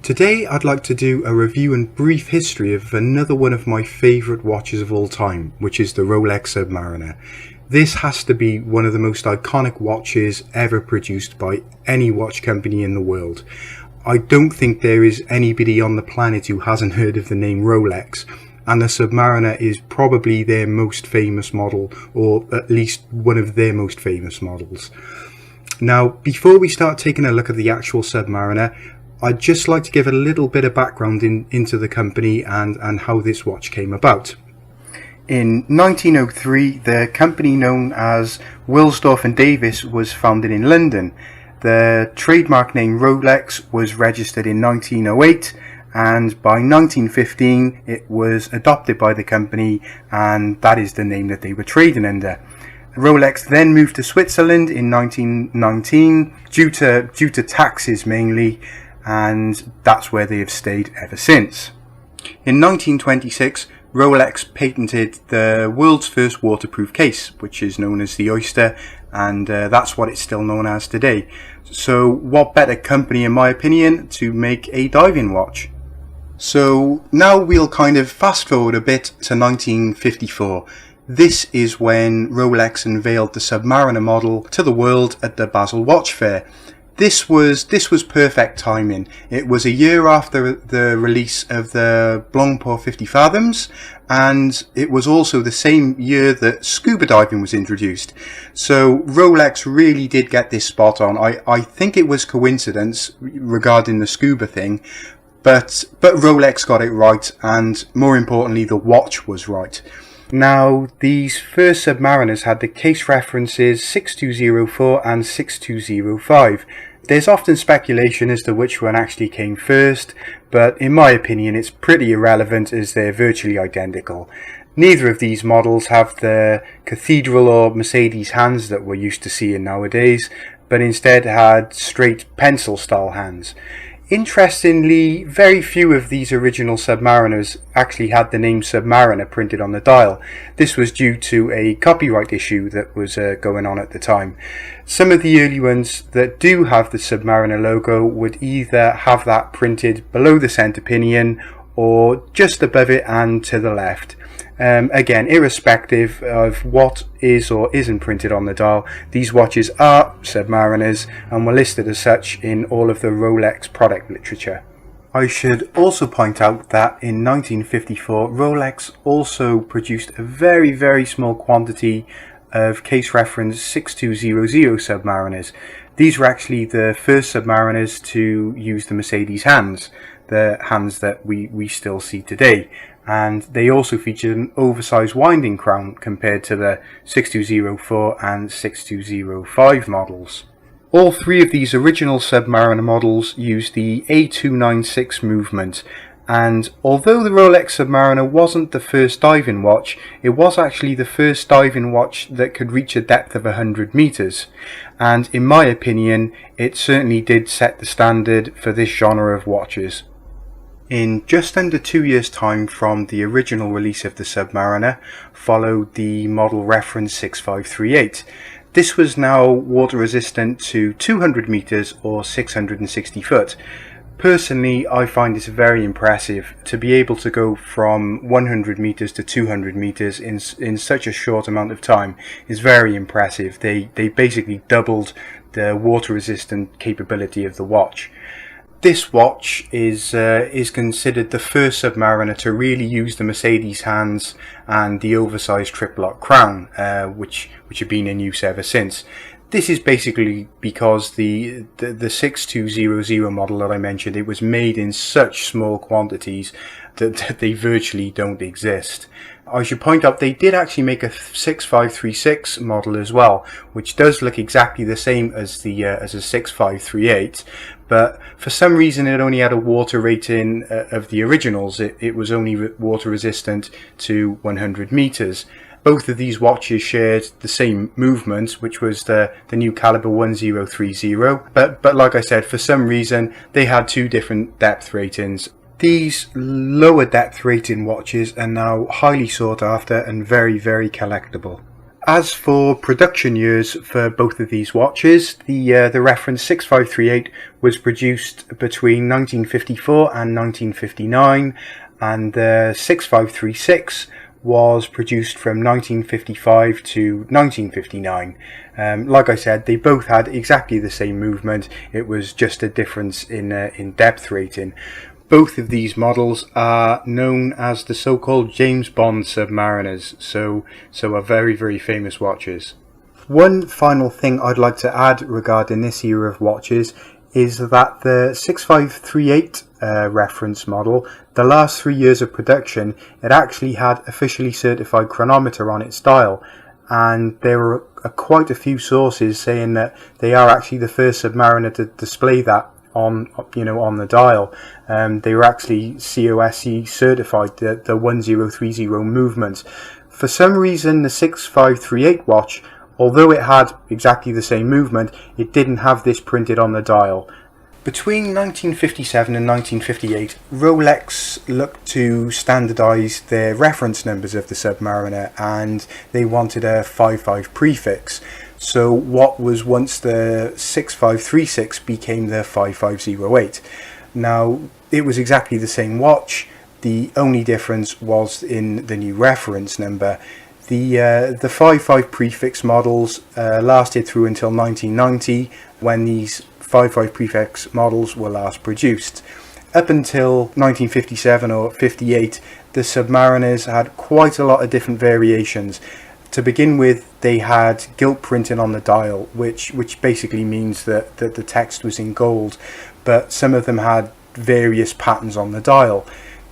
Today I'd like to do a review and brief history of another one of my favourite watches of all time, which is the Rolex Submariner. This has to be one of the most iconic watches ever produced by any watch company in the world. I don't think there is anybody on the planet who hasn't heard of the name Rolex, and the Submariner is probably their most famous model, or at least one of their most famous models. Now, before we start taking a look at the actual Submariner, I'd just like to give a little bit of background into the company and how this watch came about. In 1903, the company known as Wilsdorf and Davis was founded in London. The trademark name Rolex was registered in 1908, and by 1915 it was adopted by the company, and that is the name that they were trading under. Rolex then moved to Switzerland in 1919 due to taxes mainly, and that's where they have stayed ever since. In 1926, Rolex patented the world's first waterproof case, which is known as the Oyster, and that's what it's still known as today. So what better company, in my opinion, to make a diving watch? So now we'll kind of fast forward a bit to 1954. This is when Rolex unveiled the Submariner model to the world at the Basel Watch Fair. This was perfect timing. It was a year after the release of the Blancpain 50 Fathoms, and it was also the same year that scuba diving was introduced. So Rolex really did get this spot on. I think it was coincidence regarding the scuba thing, but Rolex got it right, and more importantly, the watch was right. Now, these first Submariners had the case references 6204 and 6205. There's often speculation as to which one actually came first, but in my opinion it's pretty irrelevant as they're virtually identical. Neither of these models have the cathedral or Mercedes hands that we're used to seeing nowadays, but instead had straight pencil style hands. Interestingly, very few of these original Submariners actually had the name Submariner printed on the dial. This was due to a copyright issue that was going on at the time. Some of the early ones that do have the Submariner logo would either have that printed below the centre pinion or just above it and to the left. Again, irrespective of what is or isn't printed on the dial, these watches are Submariners and were listed as such in all of the Rolex product literature. I should also point out that in 1954 Rolex also produced a very small quantity of case reference 6200 Submariners. These were actually the first Submariners to use the Mercedes hands, the hands that we still see today. And they also featured an oversized winding crown compared to the 6204 and 6205 models. All three of these original Submariner models used the A296 movement, and although the Rolex Submariner wasn't the first diving watch, it was actually the first diving watch that could reach a depth of 100 meters, and in my opinion it certainly did set the standard for this genre of watches. In just under 2 years' time from the original release of the Submariner followed the model reference 6538. This was now water resistant to 200 meters or 660 foot. Personally, I find this very impressive. To be able to go from 100 meters to 200 meters in such a short amount of time is very impressive. They basically doubled the water resistant capability of the watch. This watch is considered the first Submariner to really use the Mercedes hands and the oversized triplock crown, which have been in use ever since. This is basically because the 6200 model that I mentioned, it was made in such small quantities that they virtually don't exist. I should point out they did actually make a 6536 model as well, which does look exactly the same as a 6538, but for some reason it only had a water rating of the originals. It was only water resistant to 100 meters. Both of these watches shared the same movement, which was the new caliber 1030, but like I said, for some reason they had two different depth ratings. These lower depth rating watches are now highly sought after and very collectible. As for production years for both of these watches, the reference 6538 was produced between 1954 and 1959, and the 6536 was produced from 1955 to 1959. Like I said, they both had exactly the same movement. It was just a difference in depth rating. Both of these models are known as the so-called James Bond Submariners, so are very, very famous watches. One final thing I'd like to add regarding this era of watches is that the 6538 reference model, the last 3 years of production, it actually had officially certified chronometer on its dial, and there were quite a few sources saying that they are actually the first Submariner to display that on the dial. They were actually COSC certified, the 1030 movement. For some reason, the 6538 watch, although it had exactly the same movement, it didn't have this printed on the dial. Between 1957 and 1958, Rolex looked to standardise their reference numbers of the Submariner, and they wanted a 55 prefix. So what was once the 6536 became the 5508. Now, it was exactly the same watch. The only difference was in the new reference number. The 55 prefix models lasted through until 1990, when these 55 prefix models were last produced. Up until 1957 or 58, the Submariners had quite a lot of different variations. To begin with, they had gilt printing on the dial, which basically means that the text was in gold, but some of them had various patterns on the dial.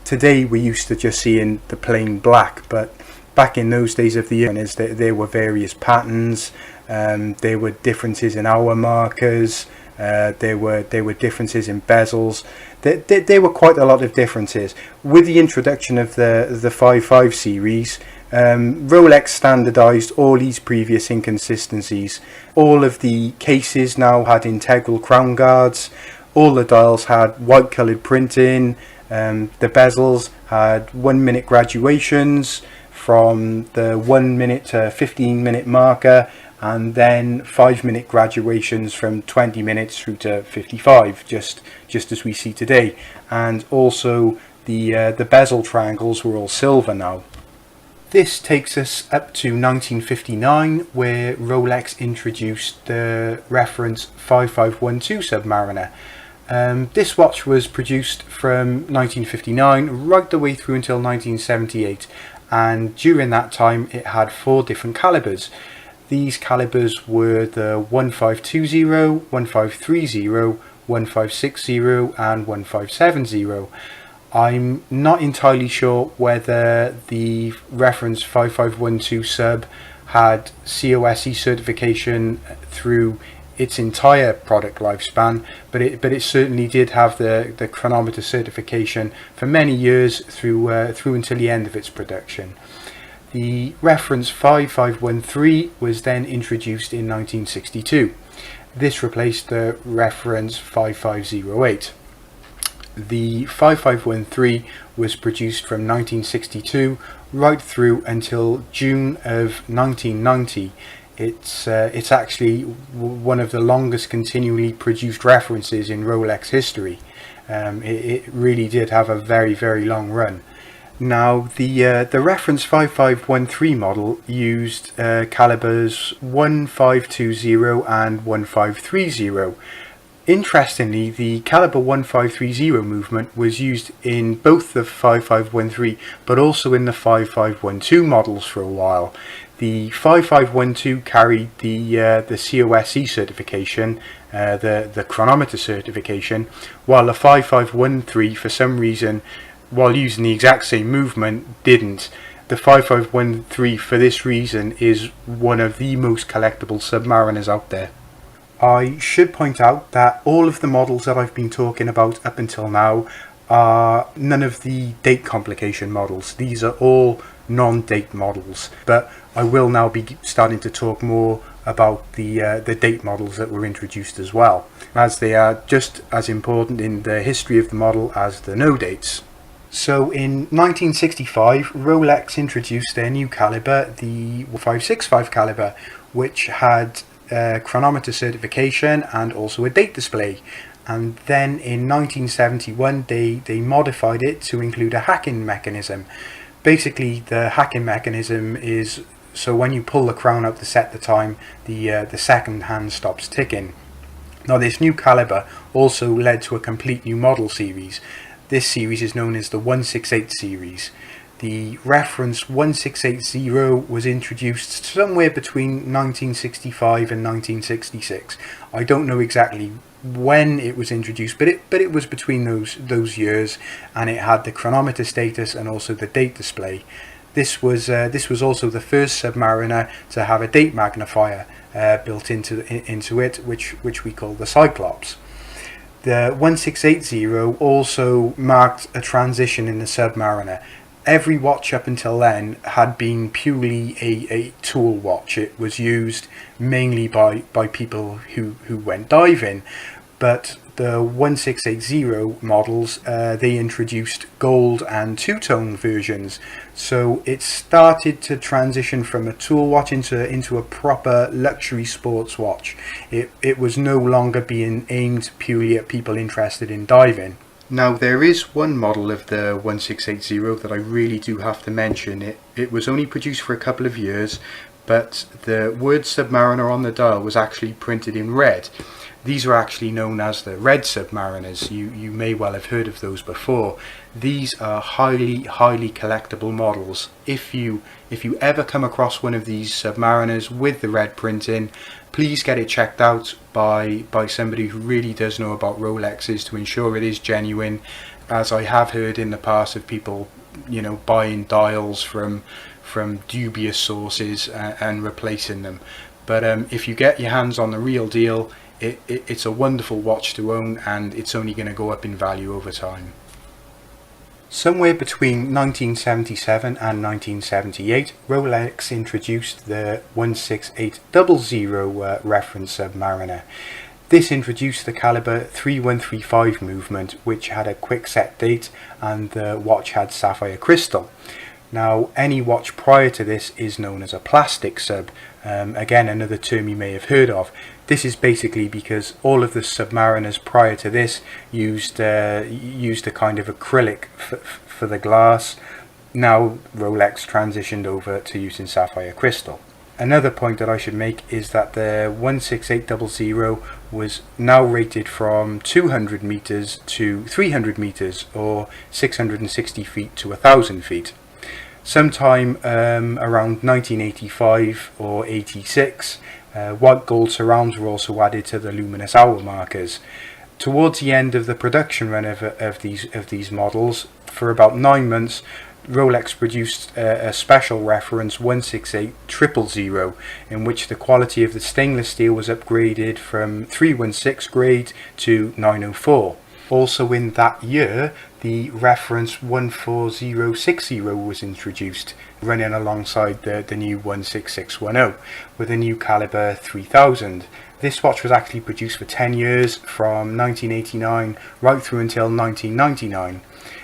Today we're used to just seeing the plain black, but back in those days of the year, there were various patterns. There were differences in hour markers. There were differences in bezels. There were quite a lot of differences. With the introduction of the 55 series, Rolex standardized all these previous inconsistencies. All of the cases now had integral crown guards. All the dials had white coloured printing. The bezels had 1 minute graduations from the 1 minute to 15 minute marker, and then 5 minute graduations from 20 minutes through to 55, just as we see today. And also the bezel triangles were all silver now. This takes us up to 1959, where Rolex introduced the reference 5512 Submariner. This watch was produced from 1959 right the way through until 1978, and during that time it had 4 different calibers. These calibers were the 1520, 1530, 1560 and 1570. I'm not entirely sure whether the reference 5512 sub had COSC certification through its entire product lifespan, but it certainly did have the chronometer certification for many years through until the end of its production. The reference 5513 was then introduced in 1962. This replaced the reference 5508. The 5513 was produced from 1962 right through until June of 1990. It's actually one of the longest continually produced references in Rolex history. It really did have a very, very long run. Now, the reference 5513 model used calibers 1520 and 1530. Interestingly, the caliber 1530 movement was used in both the 5513 but also in the 5512 models for a while. The 5512 carried the COSC certification, the chronometer certification, while the 5513 for some reason, while using the exact same movement, didn't. The 5513 for this reason is one of the most collectible Submariners out there. I should point out that all of the models that I've been talking about up until now are none of the date complication models. These are all non-date models, but I will now be starting to talk more about the date models that were introduced as well, as they are just as important in the history of the model as the no dates. So in 1965, Rolex introduced their new caliber, the 565 caliber, which had chronometer certification and also a date display. And then in 1971, they modified it to include a hacking mechanism. Basically, the hacking mechanism is so when you pull the crown out to set the time, the second hand stops ticking. Now, this new caliber also led to a complete new model series. This series is known as the 168 series. The reference 1680 was introduced somewhere between 1965 and 1966. I don't know exactly when it was introduced, but it was between those years, and it had the chronometer status and also the date display. This was also the first Submariner to have a date magnifier built into it, which we call the Cyclops. The 1680 also marked a transition in the Submariner. Every watch up until then had been purely a tool watch. It was used mainly by people who went diving, but the 1680 models, they introduced gold and two-tone versions, so it started to transition from a tool watch into a proper luxury sports watch. It was no longer being aimed purely at people interested in diving. Now, there is one model of the 1680 that I really do have to mention. It was only produced for a couple of years, but the word Submariner on the dial was actually printed in red. These are actually known as the red Submariners. You may well have heard of those before. These are highly collectible models. If you ever come across one of these Submariners with the red printing, please get it checked out by somebody who really does know about Rolexes to ensure it is genuine, as I have heard in the past of people, buying dials from dubious sources and replacing them. But if you get your hands on the real deal, it's a wonderful watch to own, and it's only going to go up in value over time. Somewhere between 1977 and 1978, Rolex introduced the 16800 reference Submariner. This introduced the caliber 3135 movement, which had a quick set date, and the watch had sapphire crystal. Now, any watch prior to this is known as a plastic sub. Again, another term you may have heard of. This is basically because all of the Submariners prior to this used a kind of acrylic for the glass. Now Rolex transitioned over to using sapphire crystal. Another point that I should make is that the 16800 was now rated from 200 meters to 300 meters, or 660 feet to 1,000 feet. Sometime around 1985 or 86, white gold surrounds were also added to the luminous hour markers. Towards the end of the production run of these models, for about 9 months, Rolex produced a special reference 168000, in which the quality of the stainless steel was upgraded from 316 grade to 904. Also in that year, the reference 14060 was introduced, running alongside the new 16610 with a new caliber 3000. This watch was actually produced for 10 years, from 1989 right through until 1999.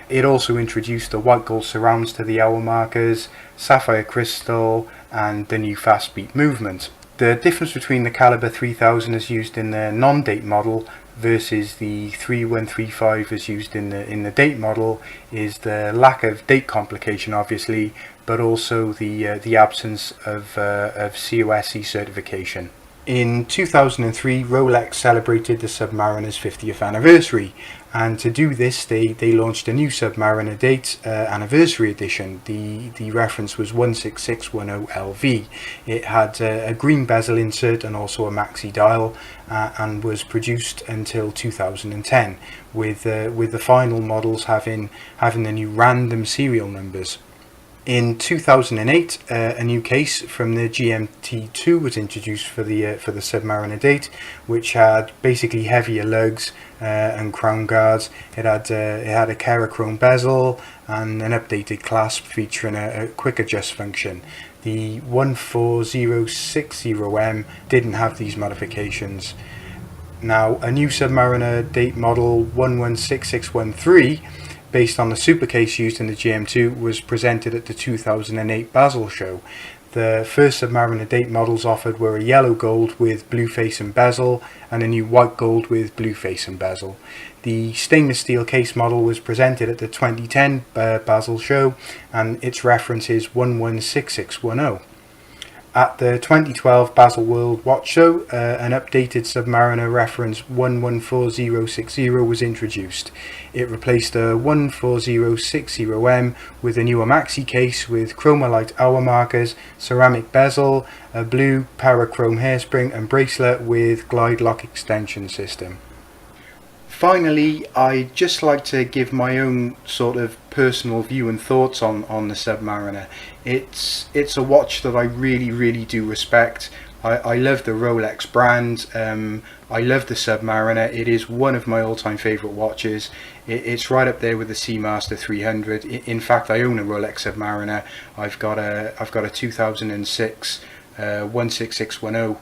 It also introduced the white gold surrounds to the hour markers, sapphire crystal, and the new fast beat movement. The difference between the caliber 3000 as used in the non-date model versus the 3135 as used in the date model is the lack of date complication, obviously, but also the absence of COSC certification. In 2003, Rolex celebrated the Submariner's 50th anniversary, and to do this they launched a new Submariner date anniversary edition. The reference was 16610LV. It had a green bezel insert and also a maxi dial, and was produced until 2010, with the final models having the new random serial numbers. In 2008, a new case from the GMT2 was introduced for the Submariner date, which had basically heavier lugs and crown guards. It had a Kerachrome bezel and an updated clasp featuring a quick adjust function. The 14060M didn't have these modifications. Now, a new Submariner date model 116613 based on the super case used in the GM2, was presented at the 2008 Basel show. The first Submariner date models offered were a yellow gold with blue face and bezel, and a new white gold with blue face and bezel. The stainless steel case model was presented at the 2010 Basel show, and its reference is 116610. At the 2012 Basel World Watch Show, an updated Submariner reference 114060 was introduced. It replaced a 14060M with a newer maxi case with chromolite hour markers, ceramic bezel, a blue parachrome hairspring and bracelet with glide lock extension system. Finally, I'd just like to give my own sort of personal view and thoughts on the Submariner. It's a watch that I really do respect. I love the Rolex brand. I love the Submariner. It is one of my all-time favourite watches. It's right up there with the Seamaster 300. In fact, I own a Rolex Submariner. I've got a 2006 16610.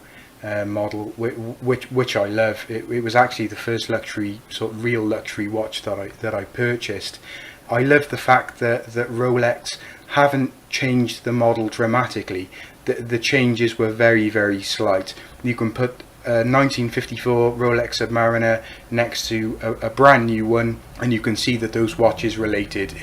Model, which I love. It was actually the first real luxury watch that I purchased. I love the fact that Rolex haven't changed the model dramatically. The changes were very slight. You can put a 1954 Rolex Submariner next to a brand new one, and you can see that those watches related.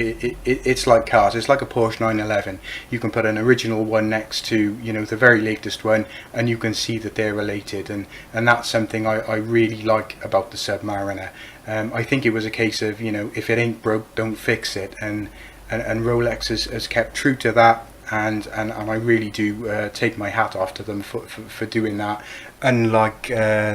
It's like cars. It's like a Porsche 911. You can put an original one next to, you know, the very latest one, and you can see that they're related, and that's something I really like about the Submariner. I think it was a case of, you know, if it ain't broke, don't fix it, and Rolex has kept true to that. And I really do take my hat off to them for doing that. Unlike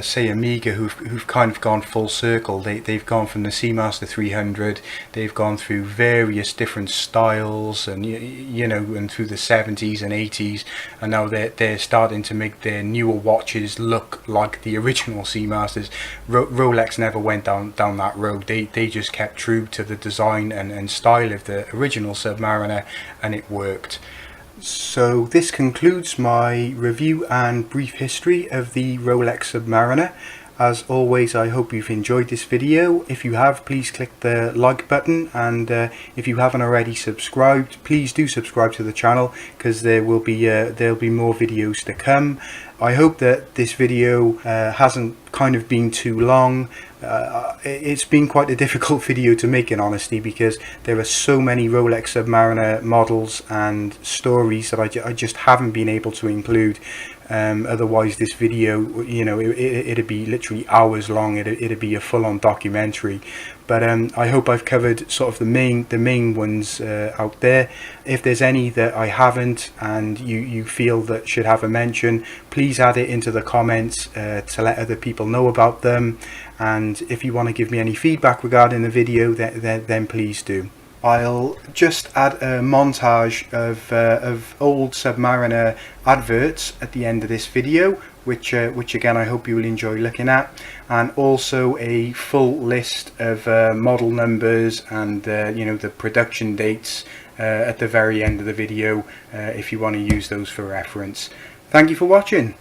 say Omega, who've kind of gone full circle. They've gone from the Seamaster 300, they've gone through various different styles, and you know, and through the 70s and 80s, and now they're starting to make their newer watches look like the original Seamasters. Rolex never went down that road. They just kept true to the design and style of the original Submariner, and it worked. So this concludes my review and brief history of the Rolex Submariner. As always, I hope you've enjoyed this video. If you have, please click the like button, and if you haven't already subscribed, please do subscribe to the channel, because there'll be more videos to come. I hope that this video hasn't kind of been too long. It's been quite a difficult video to make, in honesty, because there are so many Rolex Submariner models and stories that I just haven't been able to include. Otherwise this video, you know, it'd be literally hours long. It'd be a full-on documentary. But I hope I've covered sort of the main ones out there. If there's any that I haven't and you feel that should have a mention, please add it into the comments to let other people know about them. And if you want to give me any feedback regarding the video, then please do. I'll just add a montage of old Submariner adverts at the end of this video, which again I hope you will enjoy looking at, and also a full list of model numbers and you know, the production dates at the very end of the video, if you want to use those for reference. Thank you for watching.